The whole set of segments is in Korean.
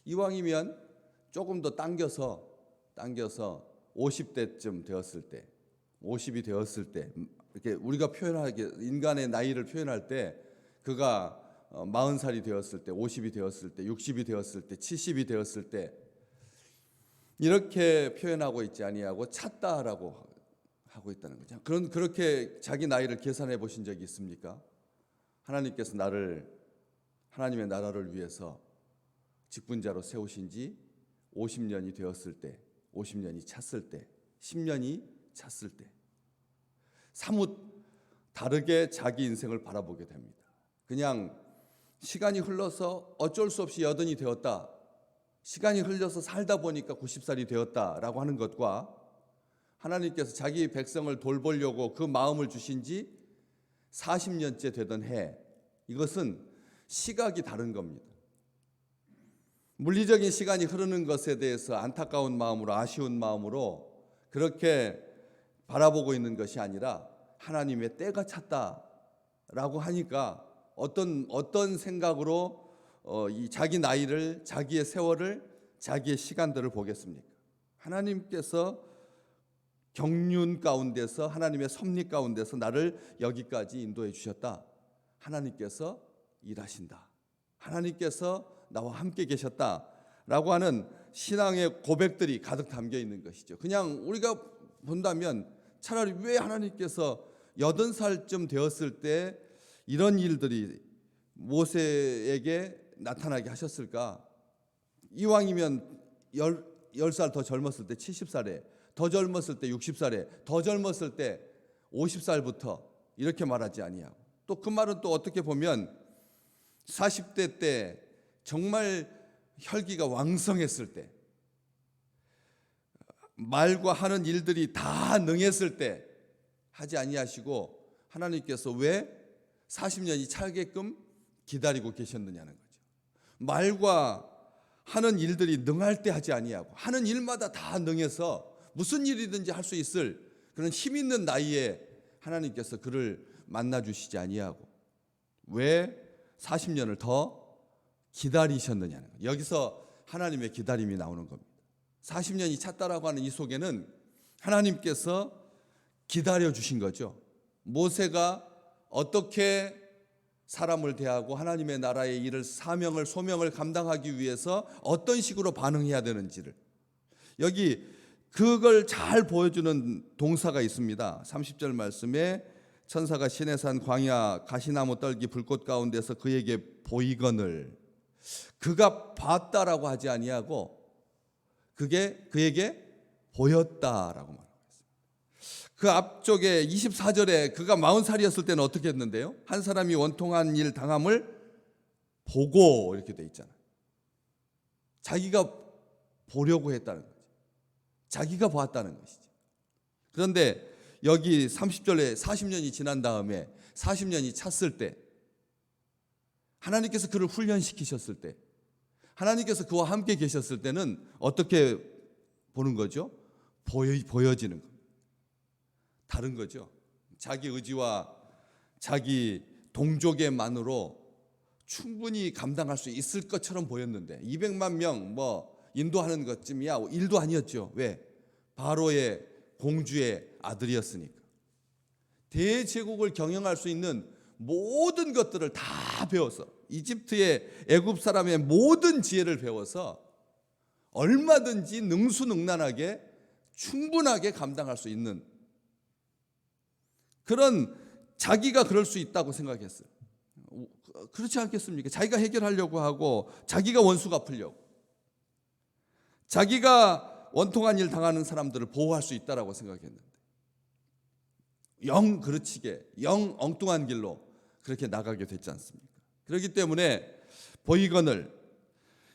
이왕이면 조금 더 당겨서 50대쯤 되었을 때, 50이 되었을 때, 이렇게 우리가 표현하게 인간의 나이를 표현할 때 그가 40살이 되었을 때, 50이 되었을 때, 60이 되었을 때, 70이 되었을 때 이렇게 표현하고 있지 아니하고 찼다라고 하고 있다는 거죠. 그렇게 자기 나이를 계산해 보신 적이 있습니까? 하나님께서 나를 하나님의 나라를 위해서 직분자로 세우신 지 50년이 되었을 때, 50년이 찼을 때, 10년이 찼을 때 사뭇 다르게 자기 인생을 바라보게 됩니다. 그냥 시간이 흘러서 어쩔 수 없이 여든이 되었다, 시간이 흘러서 살다 보니까 90살이 되었다라고 하는 것과 하나님께서 자기 백성을 돌보려고 그 마음을 주신 지 40년째 되던 해, 이것은 시각이 다른 겁니다. 물리적인 시간이 흐르는 것에 대해서 안타까운 마음으로, 아쉬운 마음으로 그렇게 바라보고 있는 것이 아니라 하나님의 때가 찼다라고 하니까 어떤 생각으로 이 자기 나이를, 자기의 세월을, 자기의 시간들을 보겠습니까? 하나님께서 경륜 가운데서, 하나님의 섭리 가운데서 나를 여기까지 인도해 주셨다. 하나님께서 일하신다. 하나님께서 나와 함께 계셨다라고 하는 신앙의 고백들이 가득 담겨 있는 것이죠. 그냥 우리가 본다면 차라리 왜 하나님께서 80살쯤 되었을 때 이런 일들이 모세에게 나타나게 하셨을까? 이왕이면 10살 더 젊었을 때 70살에, 더 젊었을 때 60살에, 더 젊었을 때 50살부터 이렇게 말하지 아니하고, 또 그 말은 또 어떻게 보면 40대 때 정말 혈기가 왕성했을 때, 말과 하는 일들이 다 능했을 때 하지 아니하시고 하나님께서 왜 40년이 차게끔 기다리고 계셨느냐는 거죠. 말과 하는 일들이 능할 때 하지 아니하고 하는 일마다 다 능해서 무슨 일이든지 할 수 있을 그런 힘 있는 나이에 하나님께서 그를 만나 주시지 아니하고 왜 40년을 더 기다리셨느냐는 거예요. 여기서 하나님의 기다림이 나오는 겁니다. 40년이 찼다라고 하는 이 속에는 하나님께서 기다려 주신 거죠. 모세가 어떻게 사람을 대하고 하나님의 나라의 일을, 사명을, 소명을 감당하기 위해서 어떤 식으로 반응해야 되는지를, 여기 그걸 잘 보여주는 동사가 있습니다. 30절 말씀에 천사가 시내산 광야 가시나무 떨기 불꽃 가운데서 그에게 보이거늘, 그가 봤다라고 하지 아니하고 그게 그에게 보였다라고 말합니다. 그 앞쪽에 24절에 그가 40살이었을 때는 어떻게 했는데요? 한 사람이 원통한 일 당함을 보고 이렇게 돼 있잖아요. 자기가 보려고 했다는 거죠. 자기가 보았다는 것이죠. 그런데 여기 30절에 40년이 지난 다음에 40년이 찼을 때 하나님께서 그를 훈련시키셨을 때, 하나님께서 그와 함께 계셨을 때는 어떻게 보는 거죠? 보여지는 겁니다. 다른 거죠. 자기 의지와 자기 동족의만으로 충분히 감당할 수 있을 것처럼 보였는데 200만 명 인도하는 것쯤이야 일도 아니었죠. 왜? 바로의 공주의 아들이었으니까. 대제국을 경영할 수 있는 모든 것들을 다 배워서, 이집트의 애굽 사람의 모든 지혜를 배워서 얼마든지 능수능란하게 충분하게 감당할 수 있는 그런, 자기가 그럴 수 있다고 생각했어요. 그렇지 않겠습니까? 자기가 해결하려고 하고 자기가 원수 갚으려고, 자기가 원통한 일 당하는 사람들을 보호할 수 있다라고 생각했는데 영 그르치게, 영 엉뚱한 길로 그렇게 나가게 됐지 않습니까? 그렇기 때문에 보이거늘,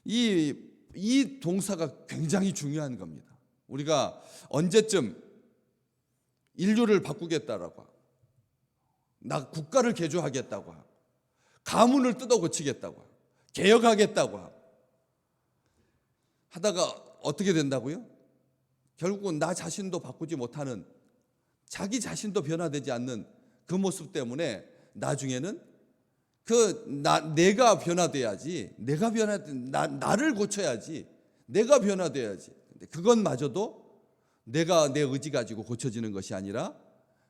이 동사가 굉장히 중요한 겁니다. 우리가 언제쯤 인류를 바꾸겠다라고 하고, 나 국가를 개조하겠다고 하고, 가문을 뜯어 고치겠다고 하고, 개혁하겠다고 하고 하다가 어떻게 된다고요? 결국은 나 자신도 바꾸지 못하는, 자기 자신도 변화되지 않는 그 모습 때문에 나중에는 내가 변화돼야지. 나를 고쳐야지. 내가 변화돼야지. 근데 그것마저도 내가 내 의지 가지고 고쳐지는 것이 아니라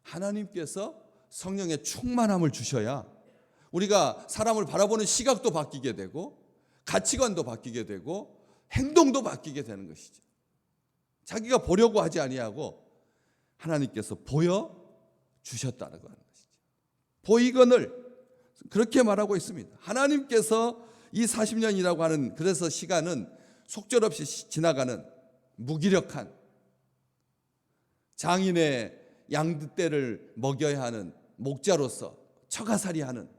하나님께서 성령의 충만함을 주셔야 우리가 사람을 바라보는 시각도 바뀌게 되고 가치관도 바뀌게 되고 행동도 바뀌게 되는 것이죠. 자기가 보려고 하지 아니하고 하나님께서 보여 주셨다는 거 하는 것이죠. 보이건을 그렇게 말하고 있습니다. 하나님께서 이 40년이라고 하는 그래서 시간은 속절없이 지나가는 무기력한 장인의 양떼를 먹여야 하는 목자로서 처가살이하는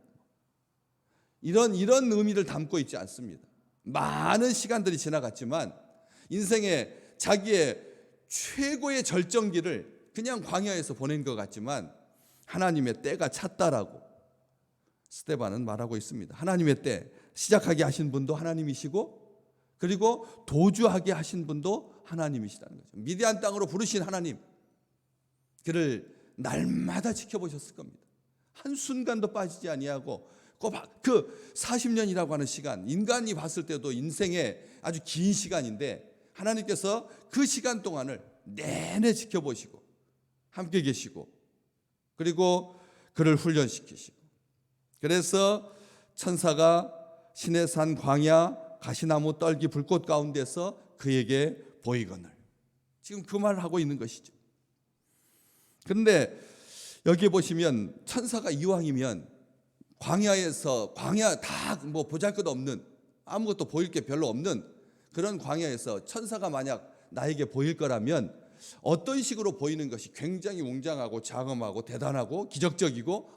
이런 의미를 담고 있지 않습니다. 많은 시간들이 지나갔지만 인생의 자기의 최고의 절정기를 그냥 광야에서 보낸 것 같지만 하나님의 때가 찼다라고 스데반은 말하고 있습니다. 하나님의 때 시작하게 하신 분도 하나님이시고 그리고 도주하게 하신 분도 하나님이시다는 거죠. 미디안 땅으로 부르신 하나님, 그를 날마다 지켜보셨을 겁니다. 한순간도 빠지지 아니하고 그 40년이라고 하는 시간, 인간이 봤을 때도 인생의 아주 긴 시간인데 하나님께서 그 시간 동안을 내내 지켜보시고 함께 계시고 그리고 그를 훈련시키시고 그래서 천사가 시내산 광야 가시나무 떨기 불꽃 가운데서 그에게 보이거늘 지금 그 말을 하고 있는 것이죠. 그런데 여기 보시면 천사가 이왕이면 광야에서 광야 다 뭐 보잘것없는 아무것도 보일 게 별로 없는 그런 광야에서 천사가 만약 나에게 보일 거라면 어떤 식으로 보이는 것이 굉장히 웅장하고 장엄하고 대단하고 기적적이고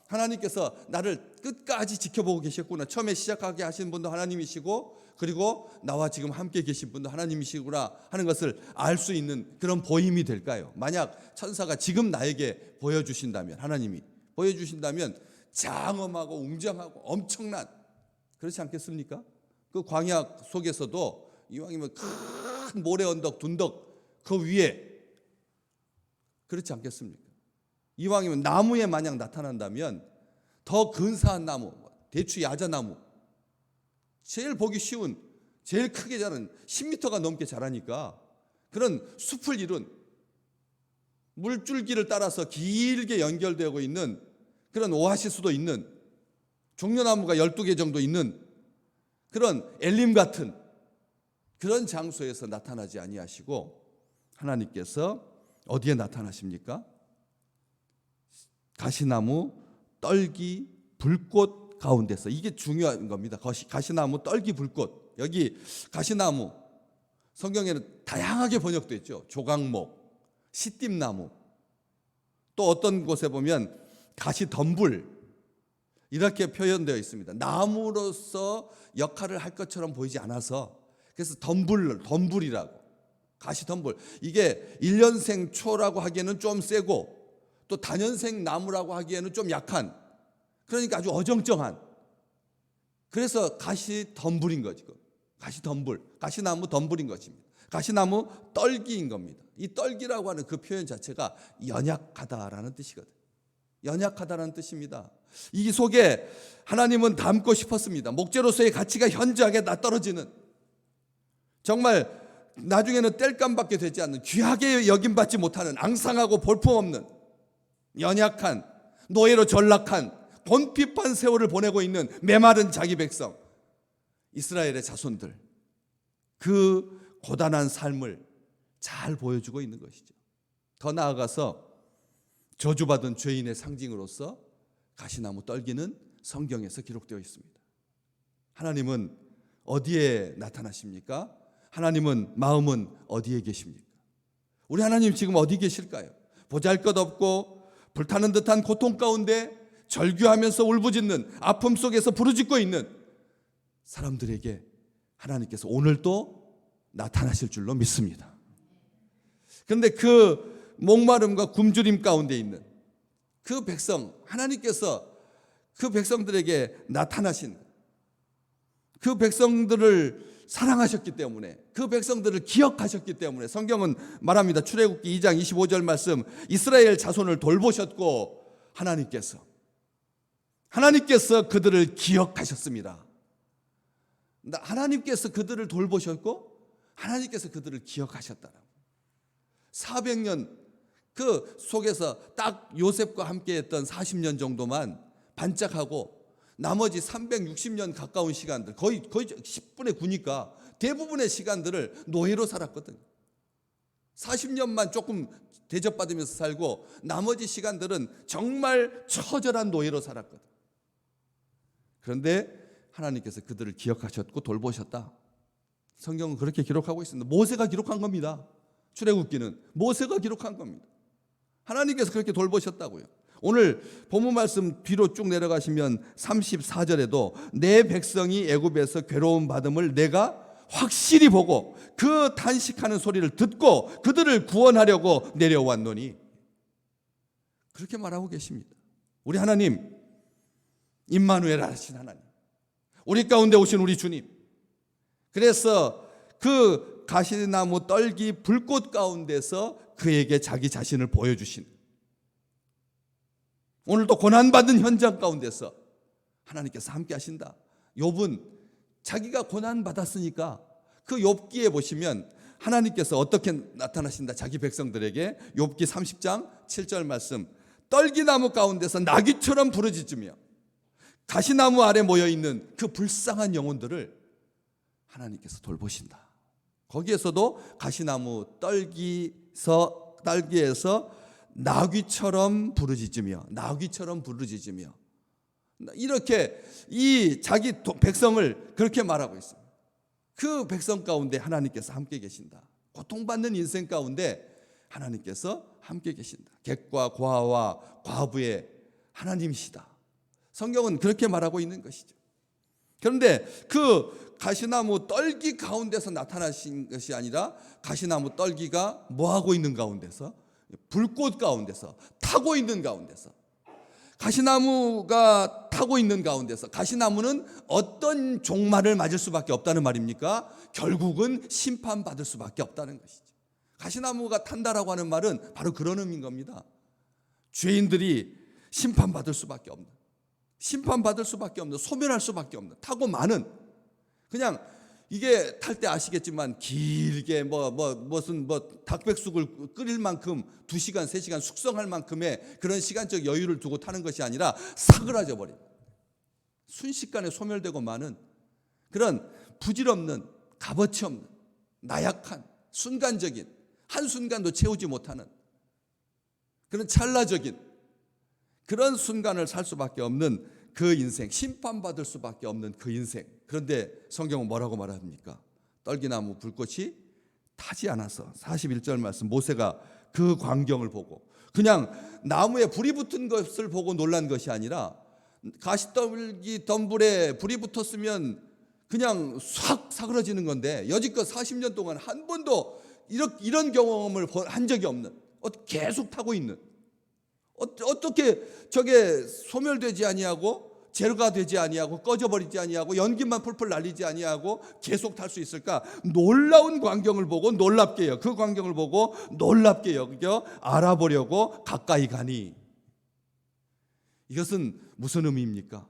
하나님께서 나를 끝까지 지켜보고 계셨구나. 처음에 시작하게 하신 분도 하나님이시고 그리고 나와 지금 함께 계신 분도 하나님이시구나 하는 것을 알 수 있는 그런 보임이 될까요? 만약 천사가 지금 나에게 보여주신다면 하나님이 보여주신다면 장엄하고 웅장하고 엄청난 그렇지 않겠습니까? 그 광야 속에서도 이왕이면 큰 모래 언덕 둔덕 그 위에 그렇지 않겠습니까? 이왕이면 나무에 마냥 나타난다면 더 근사한 나무, 대추 야자나무 제일 보기 쉬운 제일 크게 자란 10m가 넘게 자라니까 그런 숲을 이룬 물줄기를 따라서 길게 연결되고 있는 그런 오아시스도 있는 종려나무가 12개 정도 있는 그런 엘림 같은 그런 장소에서 나타나지 아니하시고 하나님께서 어디에 나타나십니까? 가시나무 떨기 불꽃 가운데서 이게 중요한 겁니다. 가시나무 떨기 불꽃 여기 가시나무 성경에는 다양하게 번역되어 있죠. 조각목, 시띠나무 또 어떤 곳에 보면 가시덤불 이렇게 표현되어 있습니다. 나무로서 역할을 할 것처럼 보이지 않아서 그래서 덤불이라고 가시덤불 이게 1년생 초라고 하기에는 좀 세고 또 다년생 나무라고 하기에는 좀 약한 그러니까 아주 어정쩡한 그래서 가시덤불인 거죠. 가시덤불 가시나무 덤불인 것입니다. 가시나무 떨기인 겁니다. 이 떨기라고 하는 그 표현 자체가 연약하다라는 뜻이거든요. 연약하다라는 뜻입니다. 이 속에 하나님은 담고 싶었습니다. 목재로서의 가치가 현저하게 떨어지는 정말 나중에는 땔감밖에 되지 않는 귀하게 여김받지 못하는 앙상하고 볼품없는 연약한 노예로 전락한 곤핍한 세월을 보내고 있는 메마른 자기 백성 이스라엘의 자손들 그 고단한 삶을 잘 보여주고 있는 것이죠. 더 나아가서 저주받은 죄인의 상징으로서 가시나무 떨기는 성경에서 기록되어 있습니다. 하나님은 어디에 나타나십니까? 하나님은 마음은 어디에 계십니까? 우리 하나님 지금 어디 계실까요? 보잘것없고 불타는 듯한 고통 가운데 절규하면서 울부짖는 아픔 속에서 부르짖고 있는 사람들에게 하나님께서 오늘도 나타나실 줄로 믿습니다. 그런데 그 목마름과 굶주림 가운데 있는 그 백성 하나님께서 그 백성들에게 나타나신 그 백성들을 사랑하셨기 때문에 그 백성들을 기억하셨기 때문에 성경은 말합니다. 출애굽기 2장 25절 말씀 이스라엘 자손을 돌보셨고 하나님께서 하나님께서 그들을 기억하셨습니다. 하나님께서 그들을 돌보셨고 하나님께서 그들을 기억하셨다라고. 400년 그 속에서 딱 요셉과 함께 했던 40년 정도만 반짝하고 나머지 360년 가까운 시간들, 거의 10분의 9니까 대부분의 시간들을 노예로 살았거든요. 40년만 조금 대접받으면서 살고 나머지 시간들은 정말 처절한 노예로 살았거든. 그런데 하나님께서 그들을 기억하셨고 돌보셨다. 성경은 그렇게 기록하고 있습니다. 모세가 기록한 겁니다. 출애굽기는 모세가 기록한 겁니다. 하나님께서 그렇게 돌보셨다고요. 오늘 본문 말씀 뒤로 쭉 내려가시면 34절에도 내 백성이 애굽에서 괴로움 받음을 내가 확실히 보고 그 탄식하는 소리를 듣고 그들을 구원하려고 내려왔노니, 그렇게 말하고 계십니다. 우리 하나님, 임마누엘 하신 하나님, 우리 가운데 오신 우리 주님. 그래서 그 가시나무 떨기 불꽃 가운데서 그에게 자기 자신을 보여주신, 오늘도 고난받은 현장 가운데서 하나님께서 함께 하신다. 욥은 자기가 고난받았으니까 그 욥기에 보시면 하나님께서 어떻게 나타나신다. 자기 백성들에게 욥기 30장 7절 말씀, 떨기나무 가운데서 나귀처럼 부르짖으며 가시나무 아래 모여있는 그 불쌍한 영혼들을 하나님께서 돌보신다. 거기에서도 가시나무 떨기에서 나귀처럼 부르짖으며 이렇게 이 자기 백성을 그렇게 말하고 있습니다. 그 백성 가운데 하나님께서 함께 계신다. 고통받는 인생 가운데 하나님께서 함께 계신다. 객과 고아와 과부의 하나님이시다. 성경은 그렇게 말하고 있는 것이죠. 그런데 그 가시나무 떨기 가운데서 나타나신 것이 아니라 가시나무 떨기가 뭐하고 있는 가운데서, 불꽃 가운데서, 타고 있는 가운데서, 가시나무가 타고 있는 가운데서, 가시나무는 어떤 종말을 맞을 수밖에 없다는 말입니까? 결국은 심판받을 수밖에 없다는 것이죠. 가시나무가 탄다라고 하는 말은 바로 그런 의미인 겁니다. 죄인들이 심판받을 수밖에 없는, 소멸할 수밖에 없는, 타고 많은, 그냥 이게 탈 때 아시겠지만 길게 무슨 닭백숙을 끓일 만큼 2시간 3시간 숙성할 만큼의 그런 시간적 여유를 두고 타는 것이 아니라 사그라져 버린, 순식간에 소멸되고 마는 그런 부질없는, 값어치 없는, 나약한, 순간적인, 한순간도 채우지 못하는 그런 찰나적인 그런 순간을 살 수밖에 없는 그 인생, 심판받을 수밖에 없는 그 인생. 그런데 성경은 뭐라고 말합니까? 떨기나무 불꽃이 타지 않아서, 41절 말씀, 모세가 그 광경을 보고 그냥 나무에 불이 붙은 것을 보고 놀란 것이 아니라, 가시떨기 덤불에 불이 붙었으면 그냥 싹 사그러지는 건데 여지껏 40년 동안 한 번도 이런 경험을 한 적이 없는, 계속 타고 있는, 어떻게 저게 소멸되지 아니하고 재료가 되지 아니하고 꺼져버리지 아니하고 연기만 풀풀 날리지 아니하고 계속 탈 수 있을까? 놀라운 광경을 보고 놀랍게 여겨, 그 광경을 보고 놀랍게 여겨 알아보려고 가까이 가니, 이것은 무슨 의미입니까?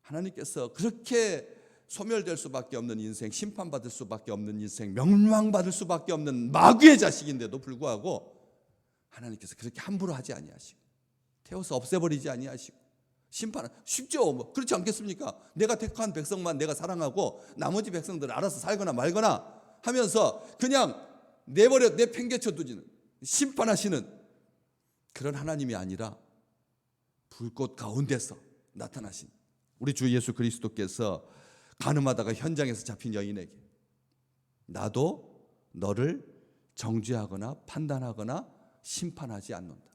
하나님께서 그렇게 소멸될 수밖에 없는 인생, 심판받을 수밖에 없는 인생, 멸망받을 수밖에 없는 마귀의 자식인데도 불구하고 하나님께서 그렇게 함부로 하지 아니하시고 태워서 없애버리지 아니하시고 심판, 쉽죠? 그렇지 않겠습니까? 내가 택한 백성만 내가 사랑하고 나머지 백성들 알아서 살거나 말거나 하면서 그냥 내팽개쳐 두지는, 심판하시는 그런 하나님이 아니라 불꽃 가운데서 나타나신 우리 주 예수 그리스도께서 가늠하다가 현장에서 잡힌 여인에게, 나도 너를 정죄하거나 판단하거나 심판하지 않는다.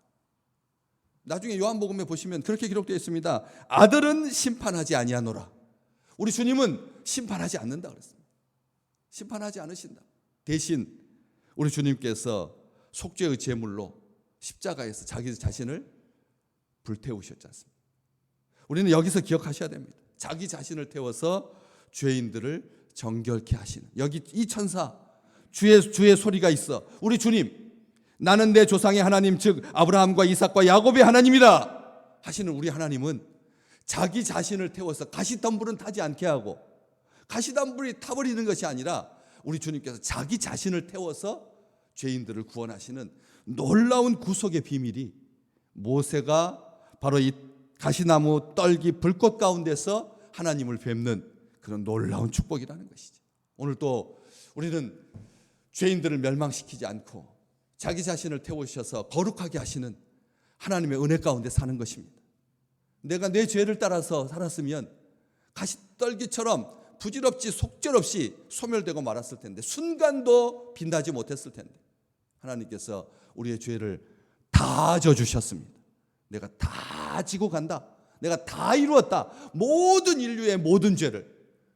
나중에 요한복음에 보시면 그렇게 기록되어 있습니다. 아들은 심판하지 아니하노라. 우리 주님은 심판하지 않는다 그랬습니다. 심판하지 않으신다. 대신 우리 주님께서 속죄의 제물로 십자가에서 자기 자신을 불태우셨지 않습니까? 우리는 여기서 기억하셔야 됩니다. 자기 자신을 태워서 죄인들을 정결케 하시는, 여기 이 천사 주의 소리가 있어. 우리 주님, 나는 내 조상의 하나님, 즉 아브라함과 이삭과 야곱의 하나님이라 하시는 우리 하나님은 자기 자신을 태워서 가시덤불은 타지 않게 하고, 가시덤불이 타버리는 것이 아니라 우리 주님께서 자기 자신을 태워서 죄인들을 구원하시는 놀라운 구속의 비밀이 모세가 바로 이 가시나무 떨기 불꽃 가운데서 하나님을 뵙는 그런 놀라운 축복이라는 것이죠. 오늘 또 우리는 죄인들을 멸망시키지 않고 자기 자신을 태우셔서 거룩하게 하시는 하나님의 은혜 가운데 사는 것입니다. 내가 내 죄를 따라서 살았으면 가시떨기처럼 부질없이 속절없이 소멸되고 말았을 텐데, 순간도 빛나지 못했을 텐데, 하나님께서 우리의 죄를 다 져주셨습니다. 내가 다 지고 간다, 내가 다 이루었다, 모든 인류의 모든 죄를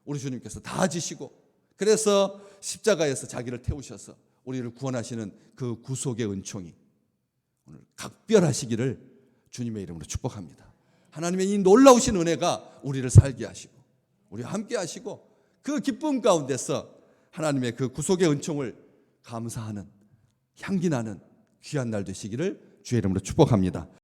우리 주님께서 다 지시고, 그래서 십자가에서 자기를 태우셔서 우리를 구원하시는 그 구속의 은총이 오늘 각별하시기를 주님의 이름으로 축복합니다. 하나님의 이 놀라우신 은혜가 우리를 살게 하시고 우리와 함께 하시고, 그 기쁨 가운데서 하나님의 그 구속의 은총을 감사하는 향기 나는 귀한 날 되시기를 주의 이름으로 축복합니다.